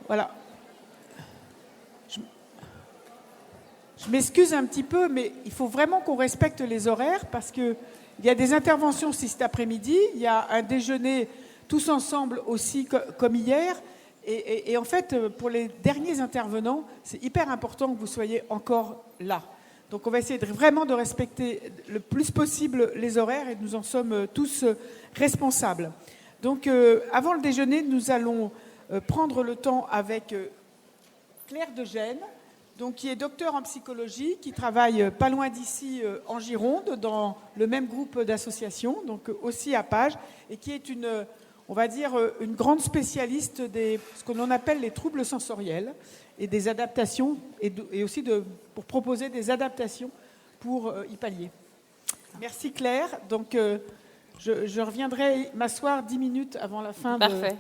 Voilà. Je m'excuse un petit peu, mais il faut vraiment qu'on respecte les horaires parce qu'il y a des interventions aussi cet après-midi, il y a un déjeuner tous ensemble aussi comme hier. Et en fait, pour les derniers intervenants, c'est hyper important que vous soyez encore là. Donc on va essayer vraiment de respecter le plus possible les horaires et nous en sommes tous responsables. Donc avant le déjeuner, nous allons prendre le temps avec Claire de Gênes, donc, qui est docteur en psychologie, qui travaille pas loin d'ici en Gironde, dans le même groupe d'associations, donc aussi à Page, et qui est on va dire, une grande spécialiste de ce qu'on appelle les troubles sensoriels et des adaptations, et aussi pour proposer des adaptations pour y pallier. Merci Claire. Donc, je reviendrai m'asseoir 10 minutes avant la fin. Parfait.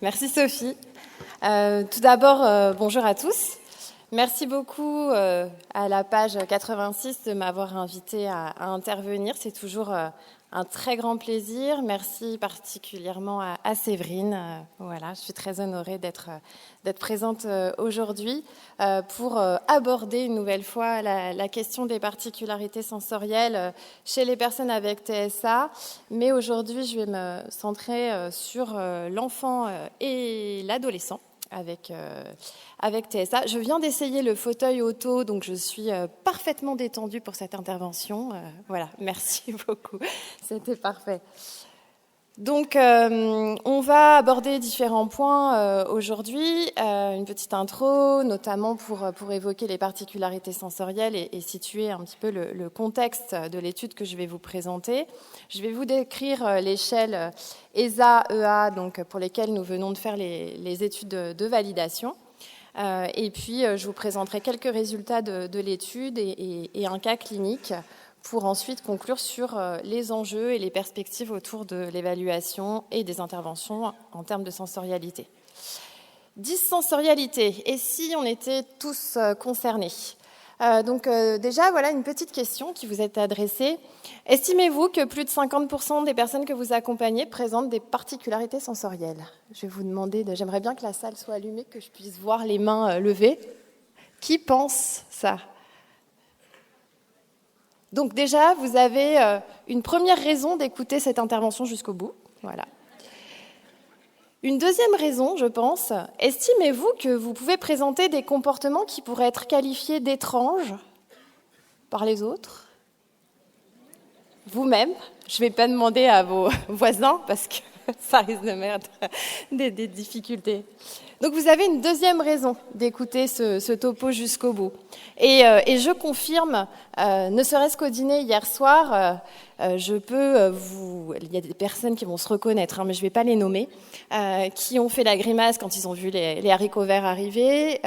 Merci Sophie. Tout d'abord, bonjour à tous. Merci beaucoup à la page 86 de m'avoir invité à intervenir. C'est toujours un très grand plaisir. Merci particulièrement à Séverine. Voilà, je suis très honorée d'être présente aujourd'hui pour aborder une nouvelle fois la question des particularités sensorielles chez les personnes avec TSA. Mais aujourd'hui, je vais me centrer sur l'enfant et l'adolescent avec TSA. Je viens d'essayer le fauteuil auto, donc je suis parfaitement détendue pour cette intervention. Voilà, merci beaucoup, c'était parfait. Donc, on va aborder différents points aujourd'hui. Une petite intro, notamment pour évoquer les particularités sensorielles et situer un petit peu le contexte de l'étude que je vais vous présenter. Je vais vous décrire l'échelle ESA-EA, donc pour lesquelles nous venons de faire les études de validation. Et puis, je vous présenterai quelques résultats de l'étude et un cas clinique pour ensuite conclure sur les enjeux et les perspectives autour de l'évaluation et des interventions en termes de sensorialité. Dyssensorialité, et si on était tous concernés ? Donc déjà, voilà une petite question qui vous est adressée. Estimez-vous que plus de 50% des personnes que vous accompagnez présentent des particularités sensorielles ? Je vais vous demander, j'aimerais bien que la salle soit allumée, que je puisse voir les mains levées. Qui pense ça ? Donc déjà, vous avez une première raison d'écouter cette intervention jusqu'au bout. Voilà. Une deuxième raison, je pense, estimez-vous que vous pouvez présenter des comportements qui pourraient être qualifiés d'étranges par les autres ? Vous-même, je ne vais pas demander à vos voisins parce que ça risque de mettre des difficultés. Donc vous avez une deuxième raison d'écouter ce topo jusqu'au bout. Et je confirme, ne serait-ce qu'au dîner hier soir, il y a des personnes qui vont se reconnaître, mais je ne vais pas les nommer, qui ont fait la grimace quand ils ont vu les haricots verts arriver,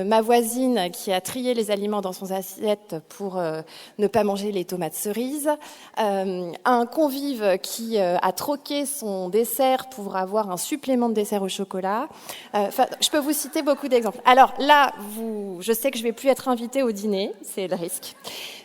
ma voisine qui a trié les aliments dans son assiette pour ne pas manger les tomates cerises, un convive qui a troqué son dessert pour avoir un supplément de dessert au chocolat. Je peux vous citer beaucoup d'exemples. Alors là, je sais que je ne vais plus être invitée au dîner, c'est le risque.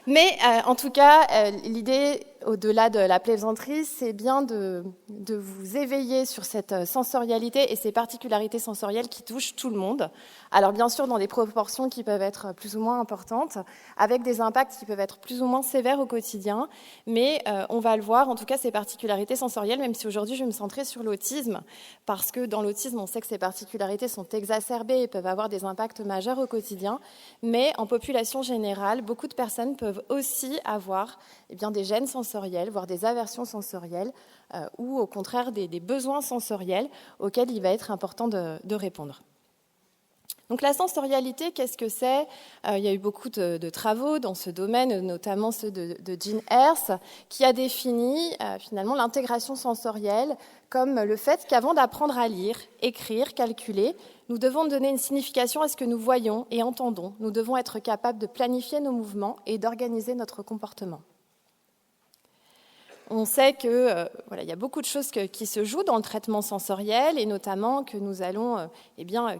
Mais en tout cas, l'idée, au-delà de la plaisanterie, c'est bien de vous éveiller sur cette sensorialité et ces particularités sensorielles qui touchent tout le monde. Alors bien sûr, dans des proportions qui peuvent être plus ou moins importantes, avec des impacts qui peuvent être plus ou moins sévères au quotidien. Mais on va le voir, en tout cas, ces particularités sensorielles, même si aujourd'hui je vais me centrer sur l'autisme, parce que dans l'autisme, on sait que ces particularités sont exacerbées et peuvent avoir des impacts majeurs au quotidien. Mais en population générale, beaucoup de personnes peuvent aussi avoir des gènes sensoriels, voire des aversions sensorielles, ou au contraire des besoins sensoriels auxquels il va être important de répondre. Donc la sensorialité, qu'est-ce que c'est ? Il y a eu beaucoup de travaux dans ce domaine, notamment ceux de Jean Herz, qui a défini finalement l'intégration sensorielle comme le fait qu'avant d'apprendre à lire, écrire, calculer, nous devons donner une signification à ce que nous voyons et entendons. Nous devons être capables de planifier nos mouvements et d'organiser notre comportement. On sait que il y a beaucoup de choses qui se jouent dans le traitement sensoriel et notamment que nous allons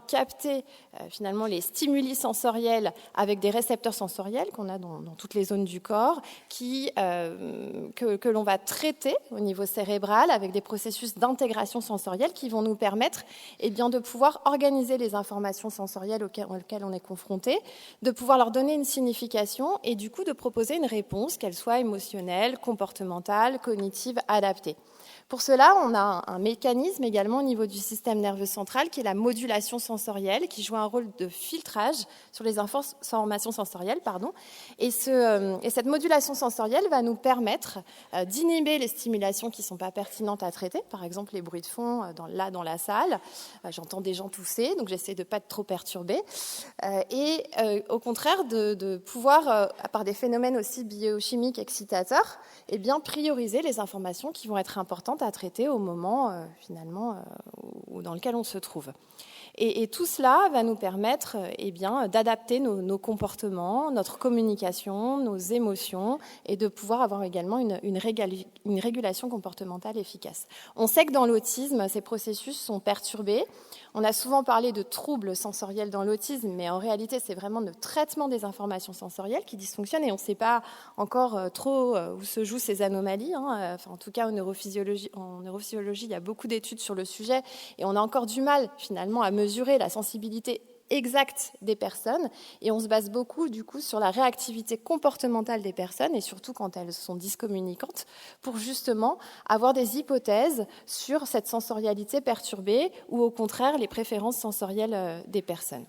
capter finalement les stimuli sensoriels avec des récepteurs sensoriels qu'on a dans toutes les zones du corps que l'on va traiter au niveau cérébral avec des processus d'intégration sensorielle qui vont nous permettre de pouvoir organiser les informations sensorielles auxquelles on est confronté, de pouvoir leur donner une signification et du coup de proposer une réponse, qu'elle soit émotionnelle, comportementale, cognitive, adaptée. Pour cela, on a un mécanisme également au niveau du système nerveux central qui est la modulation sensorielle, qui joue un rôle de filtrage sur les informations sensorielles. Et cette modulation sensorielle va nous permettre d'inhiber les stimulations qui ne sont pas pertinentes à traiter, par exemple les bruits de fond dans la salle. J'entends des gens tousser, donc j'essaie de ne pas être trop perturbée. Et au contraire, de pouvoir, par des phénomènes aussi biochimiques excitateurs, prioriser les informations qui vont être importantes à traiter au moment dans lequel on se trouve. Et tout cela va nous permettre d'adapter nos comportements, notre communication, nos émotions et de pouvoir avoir également une régulation comportementale efficace. On sait que dans l'autisme, ces processus sont perturbés. On a souvent parlé de troubles sensoriels dans l'autisme, mais en réalité, c'est vraiment le traitement des informations sensorielles qui dysfonctionne et on ne sait pas encore trop où se jouent ces anomalies. En tout cas, en neurophysiologie, il y a beaucoup d'études sur le sujet et on a encore du mal finalement à mesurer la sensibilité exacte des personnes et on se base beaucoup du coup sur la réactivité comportementale des personnes et surtout quand elles sont dyscommunicantes pour justement avoir des hypothèses sur cette sensorialité perturbée ou au contraire les préférences sensorielles des personnes.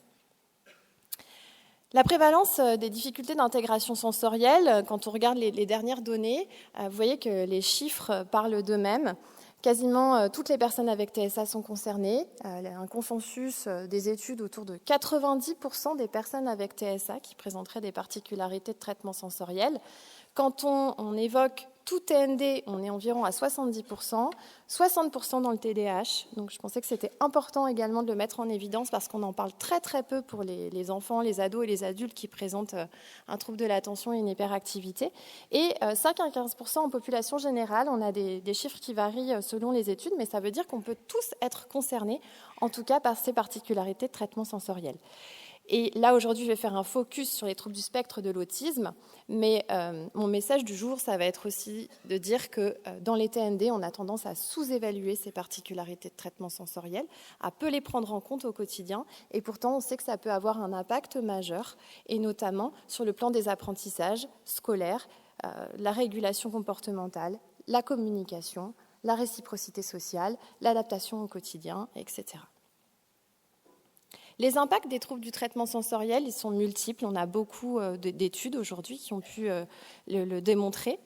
La prévalence des difficultés d'intégration sensorielle, quand on regarde les dernières données, vous voyez que les chiffres parlent d'eux-mêmes. Quasiment toutes les personnes avec TSA sont concernées. Il y a un consensus des études autour de 90% des personnes avec TSA qui présenteraient des particularités de traitement sensoriel. Quand on évoque tout TND, on est environ à 70%, 60% dans le TDAH. Donc je pensais que c'était important également de le mettre en évidence parce qu'on en parle très très peu pour les enfants, les ados et les adultes qui présentent un trouble de l'attention et une hyperactivité. Et 5 à 15% en population générale, on a des chiffres qui varient selon les études, mais ça veut dire qu'on peut tous être concernés, en tout cas par ces particularités de traitement sensoriel. Et là, aujourd'hui, je vais faire un focus sur les troubles du spectre de l'autisme, mais mon message du jour, ça va être aussi de dire que dans les TND, on a tendance à sous-évaluer ces particularités de traitement sensoriel, à peu les prendre en compte au quotidien, et pourtant, on sait que ça peut avoir un impact majeur, et notamment sur le plan des apprentissages scolaires, la régulation comportementale, la communication, la réciprocité sociale, l'adaptation au quotidien, etc. Les impacts des troubles du traitement sensoriel, ils sont multiples. On a beaucoup d'études aujourd'hui qui ont pu le démontrer.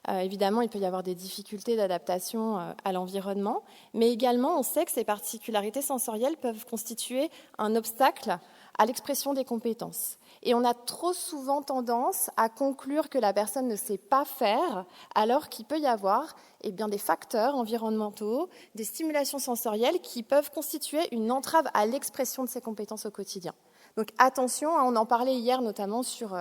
Évidemment, il peut y avoir des difficultés d'adaptation à l'environnement, mais également, on sait que ces particularités sensorielles peuvent constituer un obstacle à l'expression des compétences. Et on a trop souvent tendance à conclure que la personne ne sait pas faire, alors qu'il peut y avoir des facteurs environnementaux, des stimulations sensorielles qui peuvent constituer une entrave à l'expression de ses compétences au quotidien. Donc attention, on en parlait hier notamment sur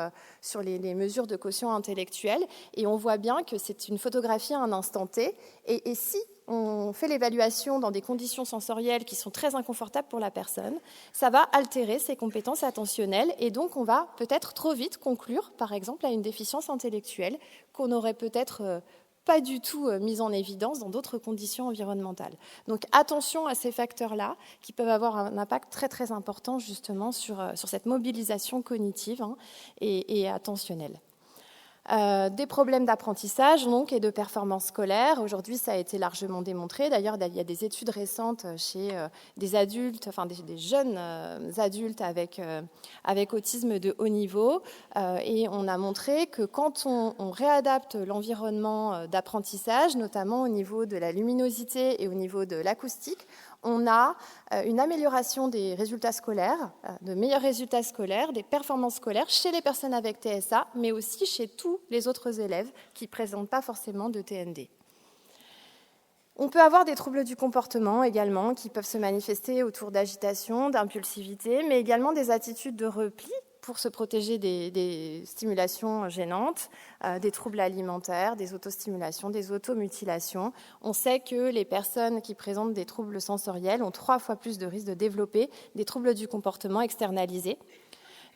les mesures de quotient intellectuel, et on voit bien que c'est une photographie à un instant T, et si on fait l'évaluation dans des conditions sensorielles qui sont très inconfortables pour la personne, ça va altérer ses compétences attentionnelles et donc on va peut-être trop vite conclure, par exemple, à une déficience intellectuelle qu'on aurait peut-être pas du tout mise en évidence dans d'autres conditions environnementales. Donc attention à ces facteurs-là qui peuvent avoir un impact très très important justement sur cette mobilisation cognitive et attentionnelle. Des problèmes d'apprentissage donc, et de performance scolaire. Aujourd'hui, ça a été largement démontré. D'ailleurs, il y a des études récentes chez des adultes, des jeunes adultes avec autisme de haut niveau. Et on a montré que quand on réadapte l'environnement d'apprentissage, notamment au niveau de la luminosité et au niveau de l'acoustique, on a une amélioration des résultats scolaires, de meilleurs résultats scolaires, des performances scolaires chez les personnes avec TSA, mais aussi chez tous les autres élèves qui ne présentent pas forcément de TND. On peut avoir des troubles du comportement également qui peuvent se manifester autour d'agitation, d'impulsivité, mais également des attitudes de repli pour se protéger des stimulations gênantes, des troubles alimentaires, des autostimulations, des automutilations. On sait que les personnes qui présentent des troubles sensoriels ont 3 fois plus de risques de développer des troubles du comportement externalisés.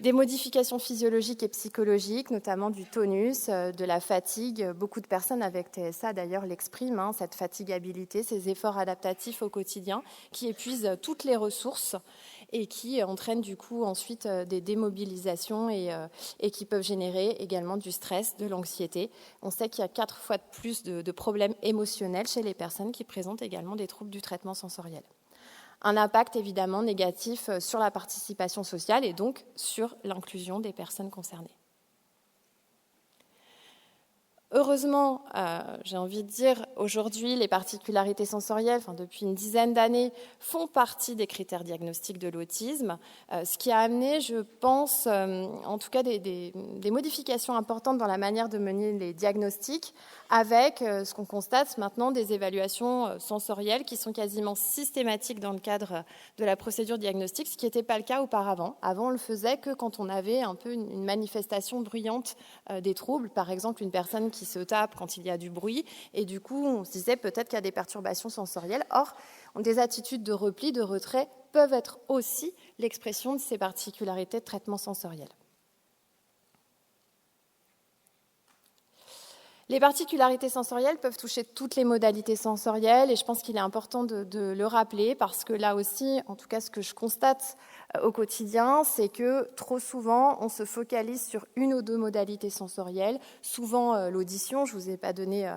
Des modifications physiologiques et psychologiques, notamment du tonus, de la fatigue. Beaucoup de personnes avec TSA, d'ailleurs, l'expriment, cette fatigabilité, ces efforts adaptatifs au quotidien qui épuisent toutes les ressources et qui entraînent du coup ensuite des démobilisations et qui peuvent générer également du stress, de l'anxiété. On sait qu'il y a 4 fois de plus de problèmes émotionnels chez les personnes qui présentent également des troubles du traitement sensoriel. Un impact évidemment négatif sur la participation sociale et donc sur l'inclusion des personnes concernées. Heureusement, j'ai envie de dire, aujourd'hui, les particularités sensorielles, depuis une dizaine d'années, font partie des critères diagnostiques de l'autisme, ce qui a amené, je pense, en tout cas des modifications importantes dans la manière de mener les diagnostics, avec ce qu'on constate maintenant des évaluations sensorielles qui sont quasiment systématiques dans le cadre de la procédure diagnostique, ce qui n'était pas le cas auparavant. Avant, on le faisait que quand on avait un peu une manifestation bruyante des troubles, par exemple une personne qui se tape quand il y a du bruit, et du coup on se disait peut-être qu'il y a des perturbations sensorielles. Or, des attitudes de repli, de retrait peuvent être aussi l'expression de ces particularités de traitement sensoriel. Les particularités sensorielles peuvent toucher toutes les modalités sensorielles et je pense qu'il est important de le rappeler parce que là aussi, en tout cas ce que je constate au quotidien, c'est que trop souvent on se focalise sur une ou deux modalités sensorielles, souvent l'audition, je ne vous ai pas donné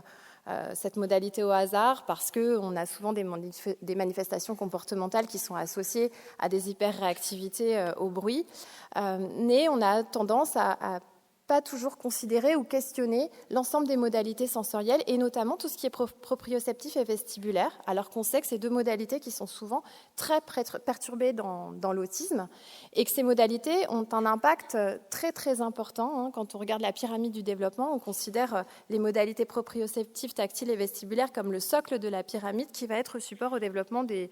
cette modalité au hasard parce qu'on a souvent des manifestations comportementales qui sont associées à des hyperréactivités au bruit, mais on a tendance à pas toujours considérer ou questionner l'ensemble des modalités sensorielles et notamment tout ce qui est proprioceptif et vestibulaire, alors qu'on sait que ces deux modalités qui sont souvent très perturbées dans l'autisme et que ces modalités ont un impact très très important. Quand on regarde la pyramide du développement, on considère les modalités proprioceptives, tactiles et vestibulaires comme le socle de la pyramide qui va être support au développement des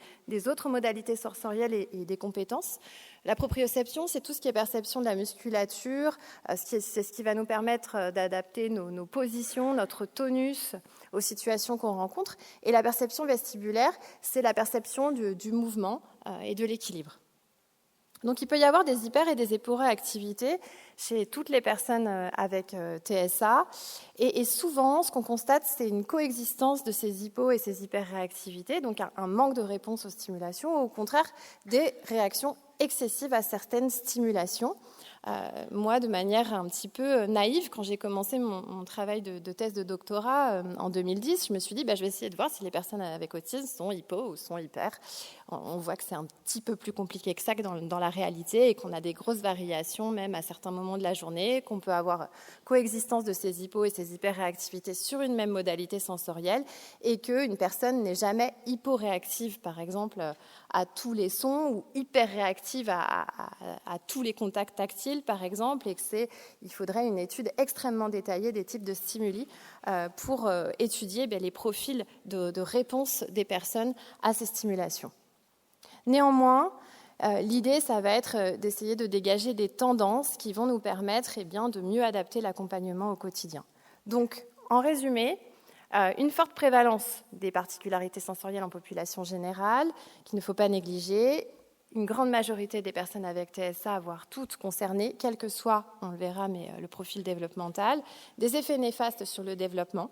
autres modalités sensorielles et des compétences. La proprioception, c'est tout ce qui est perception de la musculature, c'est ce qui va nous permettre d'adapter nos positions, notre tonus aux situations qu'on rencontre. Et la perception vestibulaire, c'est la perception du mouvement et de l'équilibre. Donc il peut y avoir des hyper et des hyporéactivités chez toutes les personnes avec TSA. Et souvent, ce qu'on constate, c'est une coexistence de ces hypo et ces hyperréactivités, donc un manque de réponse aux stimulations, ou au contraire des réactions excessives à certaines stimulations. Moi, de manière un petit peu naïve, quand j'ai commencé mon travail de thèse de doctorat en 2010, je me suis dit, je vais essayer de voir si les personnes avec autisme sont hypo ou sont hyper. On voit que c'est un petit peu plus compliqué que ça dans la réalité et qu'on a des grosses variations, même à certains moments de la journée, qu'on peut avoir coexistence de ces hypo et ces hyperréactivités sur une même modalité sensorielle et qu'une personne n'est jamais hyporéactive, par exemple, à tous les sons ou hyperréactive à tous les contacts tactiles, par exemple, et il faudrait une étude extrêmement détaillée des types de stimuli pour étudier les profils de réponse des personnes à ces stimulations. Néanmoins, l'idée, ça va être d'essayer de dégager des tendances qui vont nous permettre de mieux adapter l'accompagnement au quotidien. Donc, en résumé, une forte prévalence des particularités sensorielles en population générale, qu'il ne faut pas négliger, une grande majorité des personnes avec TSA, voire toutes concernées, quel que soit, on le verra, mais le profil développemental, des effets néfastes sur le développement,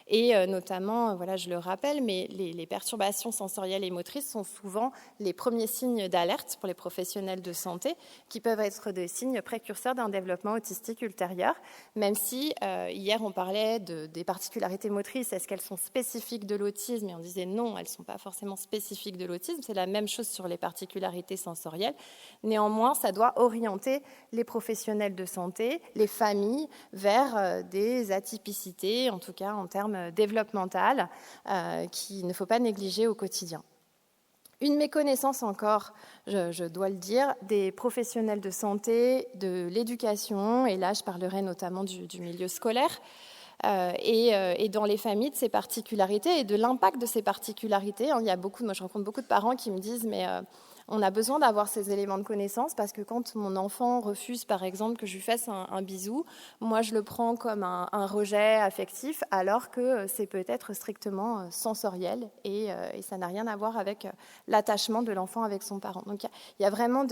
et notamment, je le rappelle, mais les perturbations sensorielles et motrices sont souvent les premiers signes d'alerte pour les professionnels de santé, qui peuvent être des signes précurseurs d'un développement autistique ultérieur, même si hier on parlait des particularités motrices, est-ce qu'elles sont spécifiques de l'autisme? Et on disait non, elles ne sont pas forcément spécifiques de l'autisme, c'est la même chose sur les particularités sensorielles. Néanmoins, ça doit orienter les professionnels de santé, les familles, vers des atypicités, en tout cas en termes développemental, qu'il ne faut pas négliger au quotidien. Une méconnaissance encore, je dois le dire, des professionnels de santé, de l'éducation, et là je parlerai notamment du milieu scolaire, et dans les familles de ces particularités et de l'impact de ces particularités. Moi je rencontre beaucoup de parents qui me disent mais On a besoin d'avoir ces éléments de connaissance parce que quand mon enfant refuse, par exemple, que je lui fasse un bisou, moi, je le prends comme un rejet affectif, alors que c'est peut-être strictement sensoriel et ça n'a rien à voir avec l'attachement de l'enfant avec son parent. Donc, il y a vraiment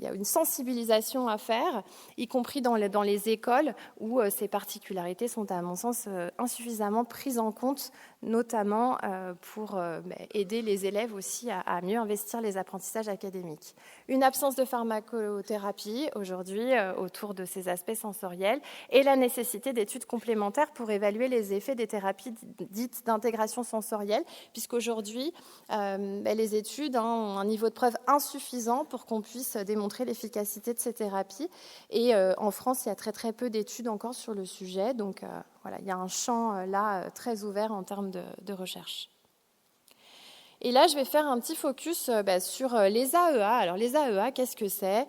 une sensibilisation à faire, y compris dans les écoles où ces particularités sont, à mon sens, insuffisamment prises en compte, notamment pour aider les élèves aussi à mieux investir les apprentissages académiques. Une absence de pharmacothérapie aujourd'hui autour de ces aspects sensoriels et la nécessité d'études complémentaires pour évaluer les effets des thérapies dites d'intégration sensorielle, puisqu'aujourd'hui, les études ont un niveau de preuve insuffisant pour qu'on puisse démontrer l'efficacité de ces thérapies. Et en France, il y a très très peu d'études encore sur le sujet, donc voilà, il y a un champ là très ouvert en termes de recherche. Et là, je vais faire un petit focus sur les AEA. Alors, les AEA, qu'est-ce que c'est ?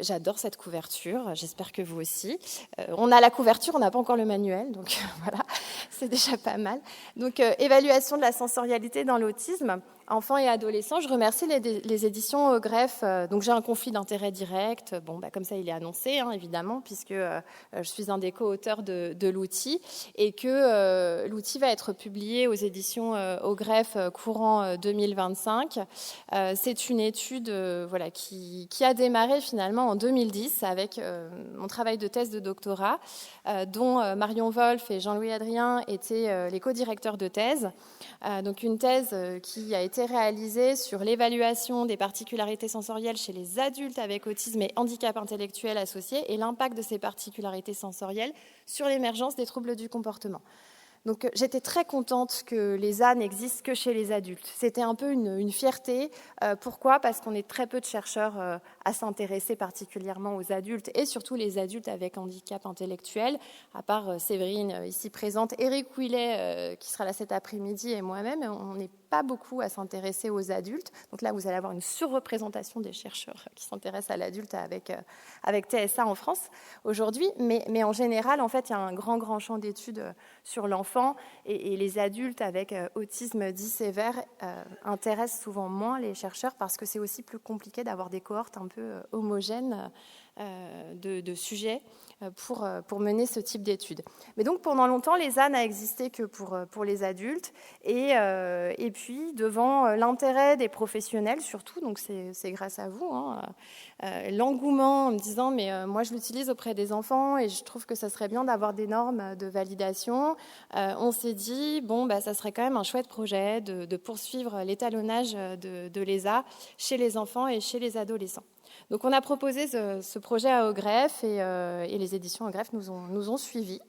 J'adore cette couverture, j'espère que vous aussi. On a la couverture, on n'a pas encore le manuel, donc voilà, c'est déjà pas mal. Donc, évaluation de la sensorialité dans l'autisme, enfants et adolescents. Je remercie les éditions Au Greffe. Donc, j'ai un conflit d'intérêt direct. Bon, comme ça, il est annoncé, évidemment, puisque je suis un des co-auteurs de l'outil et que l'outil va être publié aux éditions Au Greffe courant 2025. C'est une étude qui a démarré finalement en 2010 avec mon travail de thèse de doctorat, dont Marion Wolf et Jean-Louis Adrien étaient les co-directeurs de thèse. Donc une thèse qui a été réalisée sur l'évaluation des particularités sensorielles chez les adultes avec autisme et handicap intellectuel associés et l'impact de ces particularités sensorielles sur l'émergence des troubles du comportement. Donc j'étais très contente que les A n'existent que chez les adultes. C'était un peu une fierté. Pourquoi ? Parce qu'on est très peu de chercheurs à s'intéresser particulièrement aux adultes et surtout les adultes avec handicap intellectuel, à part Séverine ici présente, Eric Ouillet qui sera là cet après-midi et moi-même, on n'est pas beaucoup à s'intéresser aux adultes. Donc là, vous allez avoir une surreprésentation des chercheurs qui s'intéressent à l'adulte avec TSA en France aujourd'hui. Mais en général, en fait, il y a un grand champ d'études sur l'enfant et les adultes avec autisme dit sévère intéressent souvent moins les chercheurs parce que c'est aussi plus compliqué d'avoir des cohortes un peu homogènes de sujets pour mener ce type d'études. Mais donc pendant longtemps, les A n'a existé que pour les adultes et puis devant l'intérêt des professionnels surtout, donc c'est grâce à vous, l'engouement en me disant mais moi je l'utilise auprès des enfants et je trouve que ça serait bien d'avoir des normes de validation, on s'est dit ça serait quand même un chouette projet de poursuivre l'étalonnage de l'ESA chez les enfants et chez les adolescents. Donc on a proposé ce projet à Au Greffe et les éditions Au Greffe nous ont suivis.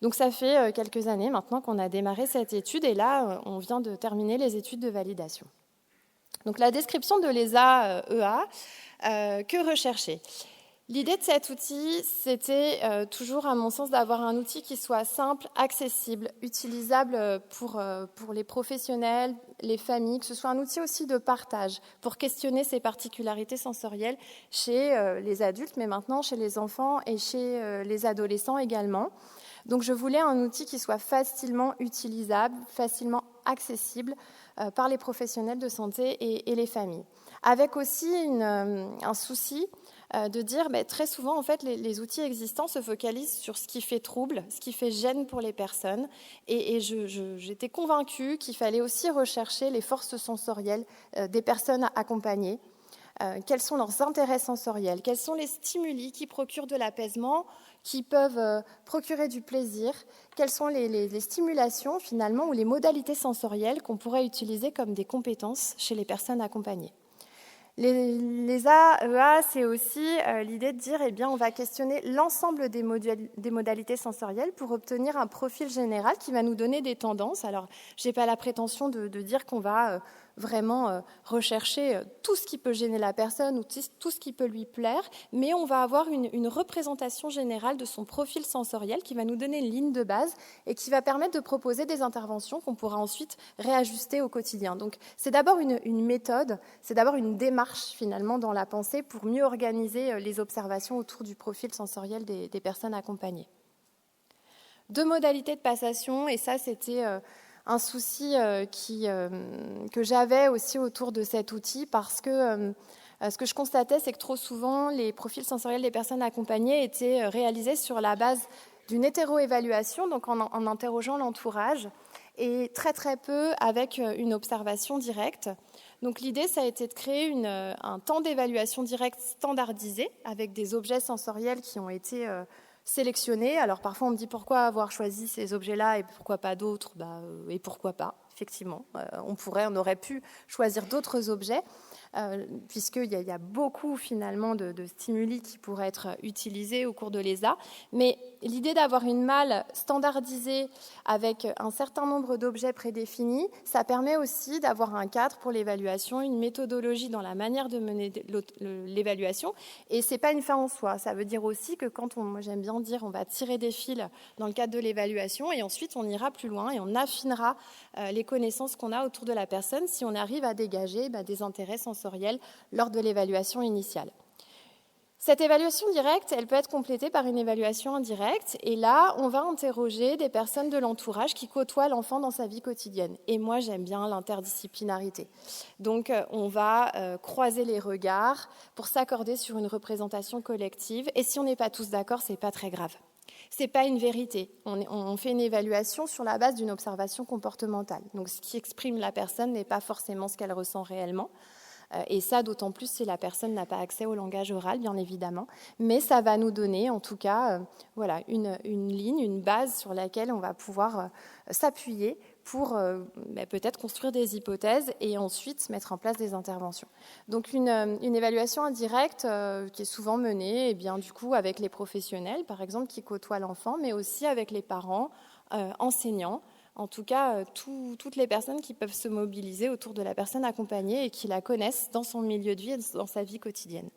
Donc ça fait quelques années maintenant qu'on a démarré cette étude et là on vient de terminer les études de validation. Donc la description de l'ESA-EA, que rechercher ? L'idée de cet outil, c'était toujours, à mon sens, d'avoir un outil qui soit simple, accessible, utilisable pour les professionnels, les familles, que ce soit un outil aussi de partage pour questionner ces particularités sensorielles chez les adultes, mais maintenant chez les enfants et chez les adolescents également. Donc je voulais un outil qui soit facilement utilisable, facilement accessible par les professionnels de santé et les familles. Avec aussi un souci de dire très souvent en fait les outils existants se focalisent sur ce qui fait trouble, ce qui fait gêne pour les personnes et j'étais convaincue qu'il fallait aussi rechercher les forces sensorielles des personnes accompagnées. Quels sont leurs intérêts sensoriels, quels sont les stimuli qui procurent de l'apaisement, qui peuvent procurer du plaisir, quelles sont les stimulations finalement ou les modalités sensorielles qu'on pourrait utiliser comme des compétences chez les personnes accompagnées. Les AEA, c'est aussi l'idée de dire on va questionner l'ensemble des modalités sensorielles pour obtenir un profil général qui va nous donner des tendances. Alors, je n'ai pas la prétention de dire qu'on va vraiment rechercher tout ce qui peut gêner la personne ou tout ce qui peut lui plaire, mais on va avoir une représentation générale de son profil sensoriel qui va nous donner une ligne de base et qui va permettre de proposer des interventions qu'on pourra ensuite réajuster au quotidien. Donc c'est d'abord une méthode, c'est d'abord une démarche finalement dans la pensée pour mieux organiser les observations autour du profil sensoriel des personnes accompagnées. 2 modalités de passation, et ça c'était un souci que j'avais aussi autour de cet outil parce que ce que je constatais, c'est que trop souvent, les profils sensoriels des personnes accompagnées étaient réalisés sur la base d'une hétéroévaluation, donc en interrogeant l'entourage, et très très peu avec une observation directe. Donc l'idée, ça a été de créer un temps d'évaluation directe standardisé avec des objets sensoriels qui ont été sélectionnés. Alors parfois on me dit pourquoi avoir choisi ces objets-là et pourquoi pas d'autres, et pourquoi pas, effectivement. On aurait pu choisir d'autres objets. Puisqu'il y a beaucoup finalement de stimuli qui pourraient être utilisés au cours de l'ESA. Mais l'idée d'avoir une malle standardisée avec un certain nombre d'objets prédéfinis, ça permet aussi d'avoir un cadre pour l'évaluation, une méthodologie dans la manière de mener l'évaluation. Et ce n'est pas une fin en soi. Ça veut dire aussi que moi j'aime bien dire, on va tirer des fils dans le cadre de l'évaluation et ensuite on ira plus loin et on affinera les connaissances qu'on a autour de la personne si on arrive à dégager des intérêts sensoriels lors de l'évaluation initiale. Cette évaluation directe, elle peut être complétée par une évaluation indirecte. Et là, on va interroger des personnes de l'entourage qui côtoient l'enfant dans sa vie quotidienne. Et moi, j'aime bien l'interdisciplinarité. Donc, on va croiser les regards pour s'accorder sur une représentation collective. Et si on n'est pas tous d'accord, c'est pas très grave. C'est pas une vérité. On fait une évaluation sur la base d'une observation comportementale. Donc, ce qui exprime la personne n'est pas forcément ce qu'elle ressent réellement. Et ça, d'autant plus si la personne n'a pas accès au langage oral, bien évidemment. Mais ça va nous donner, en tout cas, une ligne, une base sur laquelle on va pouvoir s'appuyer pour peut-être construire des hypothèses et ensuite mettre en place des interventions. Donc une évaluation indirecte qui est souvent menée du coup, avec les professionnels, par exemple, qui côtoient l'enfant, mais aussi avec les parents, enseignants, en tout cas toutes les personnes qui peuvent se mobiliser autour de la personne accompagnée et qui la connaissent dans son milieu de vie et dans sa vie quotidienne.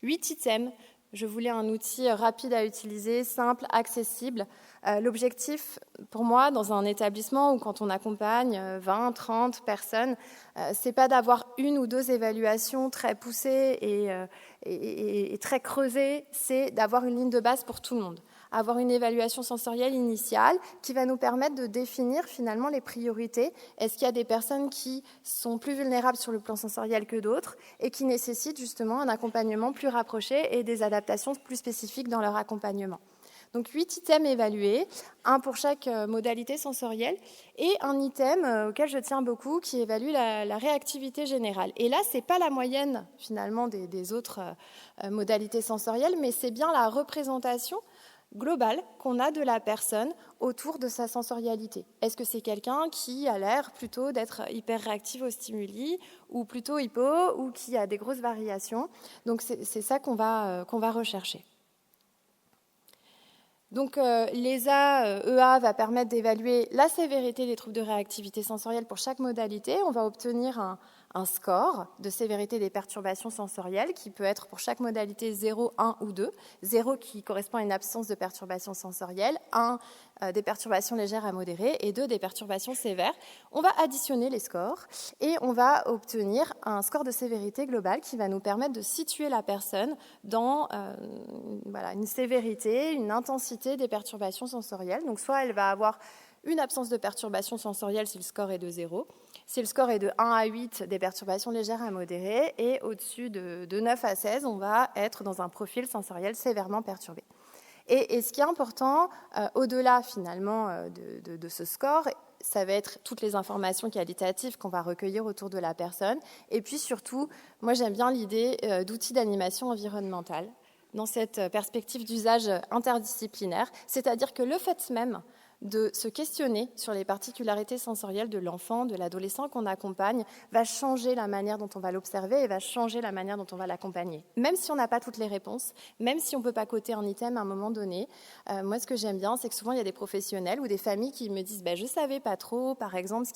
8 items. Je voulais un outil rapide à utiliser, simple, accessible. L'objectif, pour moi, dans un établissement où quand on accompagne 20, 30 personnes, c'est pas d'avoir une ou deux évaluations très poussées et très creusées, c'est d'avoir une ligne de base pour tout le monde. Avoir une évaluation sensorielle initiale qui va nous permettre de définir finalement les priorités. Est-ce qu'il y a des personnes qui sont plus vulnérables sur le plan sensoriel que d'autres et qui nécessitent justement un accompagnement plus rapproché et des adaptations plus spécifiques dans leur accompagnement. Donc 8 items évalués, un pour chaque modalité sensorielle et un item auquel je tiens beaucoup qui évalue la réactivité générale. Et là, ce n'est pas la moyenne finalement des autres modalités sensorielles, mais c'est bien la représentation globale qu'on a de la personne autour de sa sensorialité. Est-ce que c'est quelqu'un qui a l'air plutôt d'être hyper réactif aux stimuli ou plutôt hypo ou qui a des grosses variations? Donc c'est ça qu'on va rechercher. Donc l'ESA EA va permettre d'évaluer la sévérité des troubles de réactivité sensorielle pour chaque modalité. On va obtenir un score de sévérité des perturbations sensorielles qui peut être pour chaque modalité 0, 1 ou 2. 0 qui correspond à une absence de perturbations sensorielles, 1 des perturbations légères à modérées et 2 des perturbations sévères. On va additionner les scores et on va obtenir un score de sévérité globale qui va nous permettre de situer la personne dans une sévérité, une intensité des perturbations sensorielles. Donc soit elle va avoir une absence de perturbations sensorielles si le score est de 0, si le score est de 1 à 8, des perturbations légères à modérées, et au-dessus de 9 à 16, on va être dans un profil sensoriel sévèrement perturbé. Et ce qui est important, au-delà finalement de ce score, ça va être toutes les informations qualitatives qu'on va recueillir autour de la personne. Et puis surtout, moi j'aime bien l'idée d'outils d'animation environnementale dans cette perspective d'usage interdisciplinaire, c'est-à-dire que le fait même de se questionner sur les particularités sensorielles de l'enfant, de l'adolescent qu'on accompagne, va changer la manière dont on va l'observer et va changer la manière dont on va l'accompagner. Même si on n'a pas toutes les réponses, même si on ne peut pas coter un item à un moment donné, moi ce que j'aime bien, c'est que souvent il y a des professionnels ou des familles qui me disent je ne savais pas trop, par exemple, ce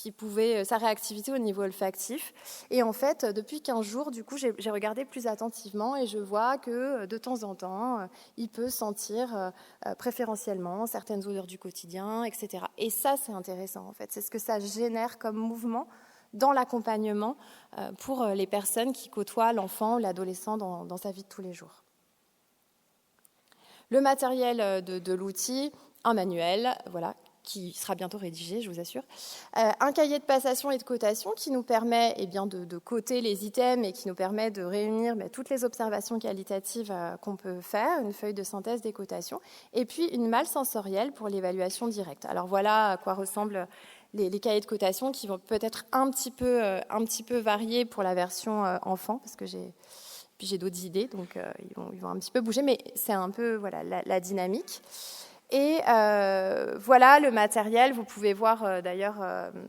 qui pouvait, sa réactivité au niveau olfactif. Et en fait, depuis 15 jours, du coup, j'ai regardé plus attentivement et je vois que de temps en temps, il peut sentir préférentiellement certaines odeurs du quotidien, etc. Et ça, c'est intéressant, en fait. C'est ce que ça génère comme mouvement dans l'accompagnement pour les personnes qui côtoient l'enfant ou l'adolescent dans sa vie de tous les jours. Le matériel de l'outil, un manuel, voilà, qui sera bientôt rédigé, je vous assure. Un cahier de passation et de cotation qui nous permet de coter les items et qui nous permet de réunir toutes les observations qualitatives qu'on peut faire, une feuille de synthèse des cotations, et puis une malle sensorielle pour l'évaluation directe. Alors voilà à quoi ressemblent les cahiers de cotation qui vont peut-être un petit peu varier pour la version enfant, parce que j'ai d'autres idées, donc ils vont un petit peu bouger, mais c'est un peu la dynamique. Et voilà le matériel. Vous pouvez voir d'ailleurs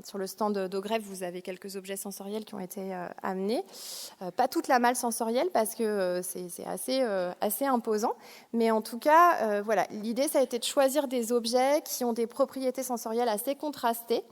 sur le stand d'Ogreffe, vous avez quelques objets sensoriels qui ont été amenés. Pas toute la malle sensorielle parce que c'est assez imposant. Mais en tout cas, voilà, l'idée, ça a été de choisir des objets qui ont des propriétés sensorielles assez contrastées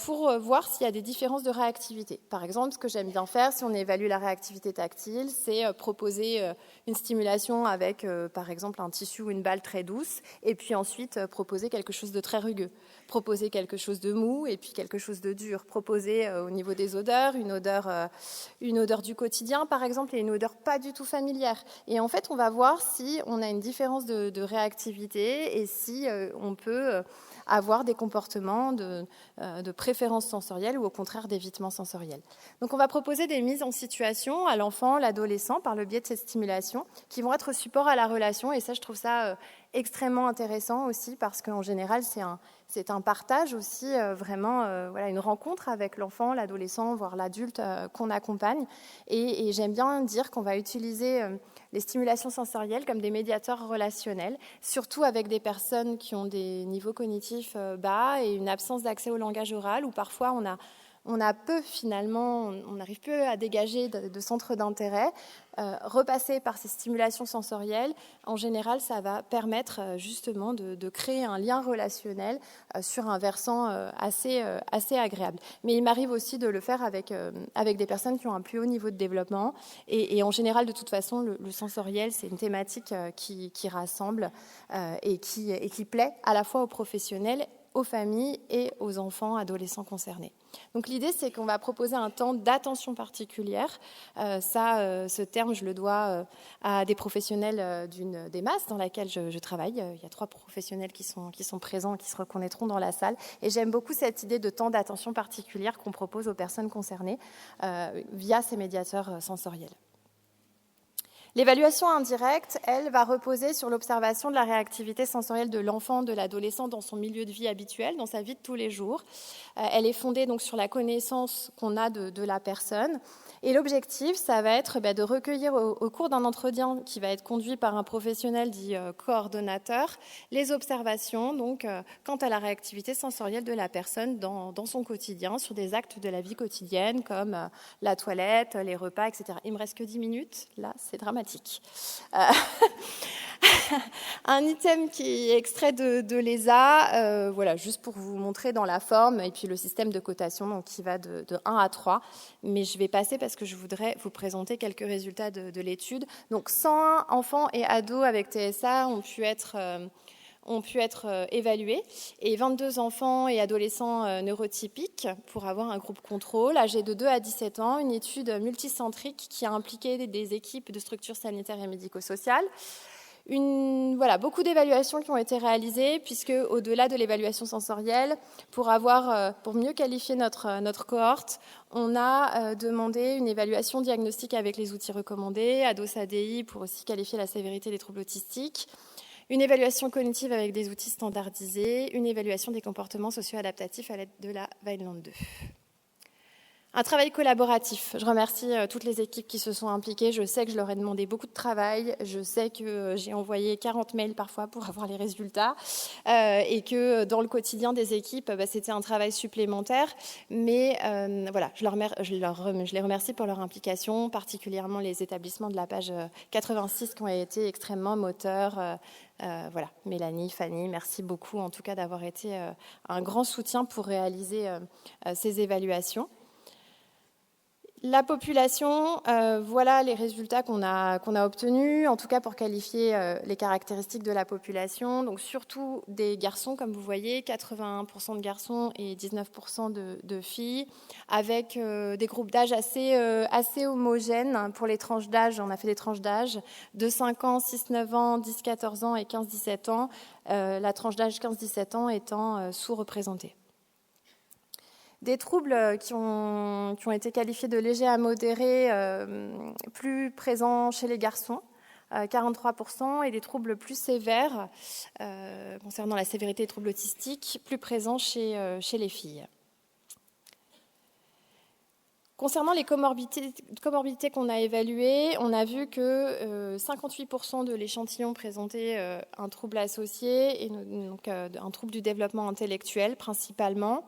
pour voir s'il y a des différences de réactivité. Par exemple, ce que j'aime bien faire, si on évalue la réactivité tactile, c'est proposer une stimulation avec, par exemple, un tissu ou une balle très douce, et puis ensuite proposer quelque chose de très rugueux, proposer quelque chose de mou, et puis quelque chose de dur, proposer au niveau des odeurs, une odeur du quotidien, par exemple, et une odeur pas du tout familière. Et en fait, on va voir si on a une différence de réactivité et si on peut avoir des comportements de préférence sensorielle ou au contraire d'évitement sensoriel. Donc on va proposer des mises en situation à l'enfant, l'adolescent par le biais de cette stimulation qui vont être support à la relation, et ça je trouve ça extrêmement intéressant aussi parce qu'en général c'est un partage aussi vraiment une rencontre avec l'enfant, l'adolescent, voire l'adulte qu'on accompagne, et j'aime bien dire qu'on va utiliser les stimulations sensorielles comme des médiateurs relationnels, surtout avec des personnes qui ont des niveaux cognitifs bas et une absence d'accès au langage oral, où parfois on a peu finalement, on n'arrive peu à dégager de centres d'intérêt. Repasser par ces stimulations sensorielles, en général, ça va permettre justement de créer un lien relationnel sur un versant assez agréable. Mais il m'arrive aussi de le faire avec des personnes qui ont un plus haut niveau de développement. Et en général, de toute façon, le sensoriel, c'est une thématique qui rassemble et qui plaît à la fois aux professionnels, aux familles et aux enfants, adolescents concernés. Donc l'idée, c'est qu'on va proposer un temps d'attention particulière. Ce terme, je le dois à des professionnels des masses dans laquelle je travaille. Il y a 3 professionnels qui sont présents, qui se reconnaîtront dans la salle. Et j'aime beaucoup cette idée de temps d'attention particulière qu'on propose aux personnes concernées via ces médiateurs sensoriels. L'évaluation indirecte, elle, va reposer sur l'observation de la réactivité sensorielle de l'enfant, de l'adolescent dans son milieu de vie habituel, dans sa vie de tous les jours. Elle est fondée donc sur la connaissance qu'on a de la personne. Et l'objectif, ça va être de recueillir au cours d'un entretien qui va être conduit par un professionnel dit coordonnateur, les observations donc quant à la réactivité sensorielle de la personne dans son quotidien, sur des actes de la vie quotidienne comme la toilette, les repas, etc. Il me reste que 10 minutes, là c'est dramatique. Un item qui est extrait de l'ESA, voilà, juste pour vous montrer dans la forme, et puis le système de cotation donc, qui va de 1 à 3. Mais je vais passer parce que je voudrais vous présenter quelques résultats de l'étude. Donc 101 enfants et ados avec TSA ont pu être évalués, et 22 enfants et adolescents neurotypiques pour avoir un groupe contrôle âgé de 2 à 17 ans, une étude multicentrique qui a impliqué des équipes de structures sanitaires et médico-sociales. Beaucoup d'évaluations qui ont été réalisées, puisque au-delà de l'évaluation sensorielle, pour mieux qualifier notre cohorte, on a demandé une évaluation diagnostique avec les outils recommandés, ADOS-ADI pour aussi qualifier la sévérité des troubles autistiques, une évaluation cognitive avec des outils standardisés, une évaluation des comportements socio-adaptatifs à l'aide de la Vineland 2. Un travail collaboratif. Je remercie toutes les équipes qui se sont impliquées. Je sais que je leur ai demandé beaucoup de travail. Je sais que j'ai envoyé 40 mails parfois pour avoir les résultats et que dans le quotidien des équipes, c'était un travail supplémentaire. Mais voilà, je les remercie pour leur implication, particulièrement les établissements de la page 86 qui ont été extrêmement moteurs. Voilà, Mélanie, Fanny, merci beaucoup en tout cas d'avoir été un grand soutien pour réaliser ces évaluations. La population, voilà les résultats qu'on a obtenus, en tout cas pour qualifier les caractéristiques de la population. Donc surtout des garçons, comme vous voyez, 81% de garçons et 19% de filles, avec des groupes d'âge assez homogènes pour les tranches d'âge. On a fait des tranches d'âge de 5 ans, 6-9 ans, 10-14 ans et 15-17 ans, la tranche d'âge 15-17 ans étant sous-représentée. Des troubles qui ont été qualifiés de légers à modérés, plus présents chez les garçons, 43%, et des troubles plus sévères, concernant la sévérité des troubles autistiques, plus présents chez les filles. Concernant les comorbidités qu'on a évaluées, on a vu que 58% de l'échantillon présentait un trouble associé, et donc un trouble du développement intellectuel principalement,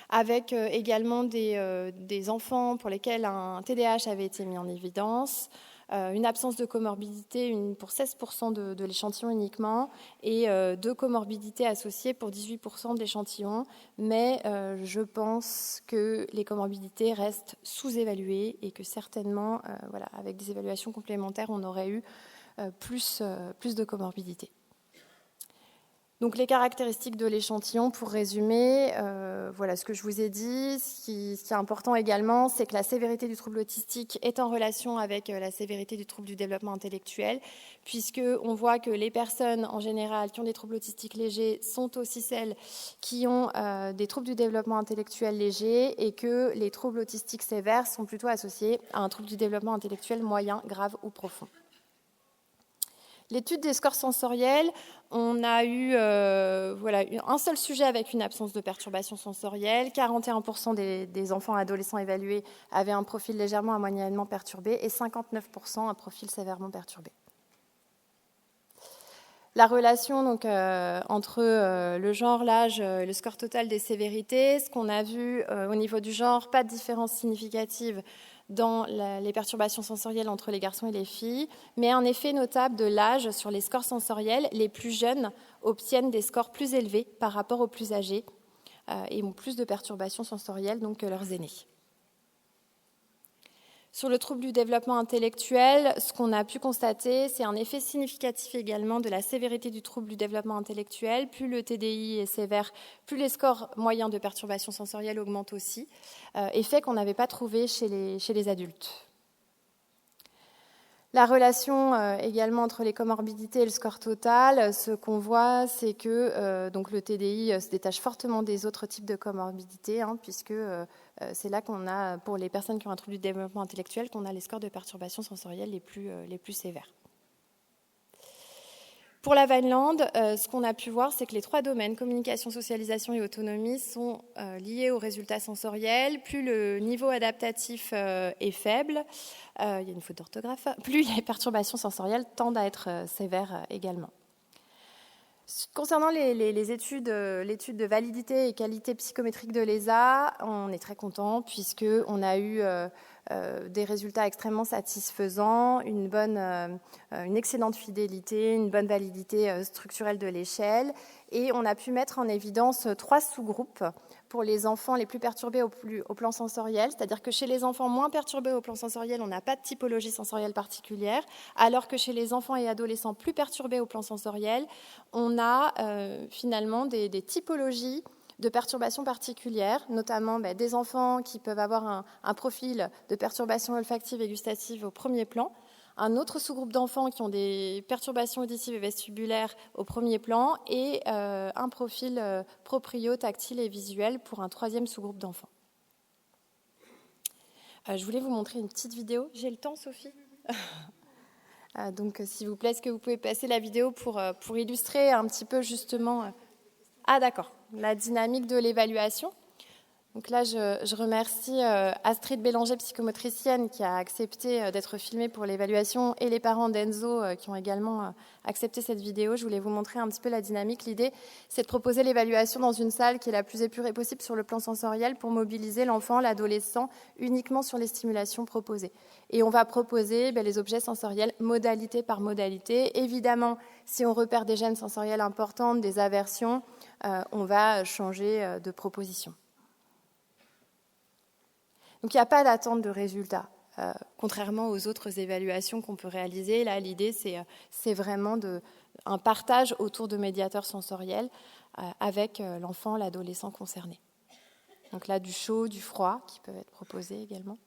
avec également des enfants pour lesquels un TDAH avait été mis en évidence, une absence de comorbidité pour 16% de l'échantillon uniquement, et deux comorbidités associées pour 18% de l'échantillon, mais je pense que les comorbidités restent sous-évaluées et que certainement, avec des évaluations complémentaires, on aurait eu plus de comorbidités. Donc les caractéristiques de l'échantillon, pour résumer, voilà ce que je vous ai dit. Ce qui est important également, c'est que la sévérité du trouble autistique est en relation avec la sévérité du trouble du développement intellectuel, puisqu'on voit que les personnes en général qui ont des troubles autistiques légers sont aussi celles qui ont des troubles du développement intellectuel légers, et que les troubles autistiques sévères sont plutôt associés à un trouble du développement intellectuel moyen, grave ou profond. L'étude des scores sensoriels, on a eu un seul sujet avec une absence de perturbation sensorielle. 41% des enfants et adolescents évalués avaient un profil légèrement à moyennement perturbé et 59% un profil sévèrement perturbé. La relation donc, entre le genre, l'âge et le score total des sévérités, ce qu'on a vu au niveau du genre, pas de différence significative dans les perturbations sensorielles entre les garçons et les filles, mais un effet notable de l'âge sur les scores sensoriels. Les plus jeunes obtiennent des scores plus élevés par rapport aux plus âgés et ont plus de perturbations sensorielles donc, que leurs aînés. Sur le trouble du développement intellectuel, ce qu'on a pu constater, c'est un effet significatif également de la sévérité du trouble du développement intellectuel. Plus le TDI est sévère, plus les scores moyens de perturbation sensorielle augmentent aussi, effet qu'on n'avait pas trouvé chez les adultes. La relation également entre les comorbidités et le score total, ce qu'on voit, c'est que donc le TDI se détache fortement des autres types de comorbidités, puisque c'est là qu'on a, pour les personnes qui ont un trouble du développement intellectuel, qu'on a les scores de perturbation sensorielle les plus sévères. Pour la Vineland, ce qu'on a pu voir, c'est que les trois domaines, communication, socialisation et autonomie, sont liés aux résultats sensoriels. Plus le niveau adaptatif est faible, il y a une faute d'orthographe, plus les perturbations sensorielles tendent à être sévères également. Concernant l'étude de validité et qualité psychométrique de l'ESA, on est très content puisqu'on a eu des résultats extrêmement satisfaisants, une excellente fidélité, une bonne validité structurelle de l'échelle, et on a pu mettre en évidence 3 sous-groupes pour les enfants les plus perturbés au plan sensoriel, c'est-à-dire que chez les enfants moins perturbés au plan sensoriel, on n'a pas de typologie sensorielle particulière, alors que chez les enfants et adolescents plus perturbés au plan sensoriel, on a finalement des typologies de perturbations particulières, notamment des enfants qui peuvent avoir un profil de perturbation olfactive et gustative au premier plan, un autre sous-groupe d'enfants qui ont des perturbations auditives et vestibulaires au premier plan, et un profil proprio, tactile et visuel pour un troisième sous-groupe d'enfants. Je voulais vous montrer une petite vidéo. J'ai le temps, Sophie ? Donc, s'il vous plaît, est-ce que vous pouvez passer la vidéo pour illustrer un petit peu justement... Ah, d'accord. La dynamique de l'évaluation. Donc là, je remercie Astrid Bélanger, psychomotricienne, qui a accepté d'être filmée pour l'évaluation, et les parents d'Enzo qui ont également accepté cette vidéo. Je voulais vous montrer un petit peu la dynamique. L'idée, c'est de proposer l'évaluation dans une salle qui est la plus épurée possible sur le plan sensoriel pour mobiliser l'enfant, l'adolescent, uniquement sur les stimulations proposées. Et on va proposer les objets sensoriels modalité par modalité. Évidemment, si on repère des gênes sensorielles importantes, des aversions, on va changer de proposition. Donc il n'y a pas d'attente de résultats. Contrairement aux autres évaluations qu'on peut réaliser, là l'idée c'est vraiment un partage autour de médiateurs sensoriels avec l'enfant, l'adolescent concerné. Donc là du chaud, du froid qui peuvent être proposés également.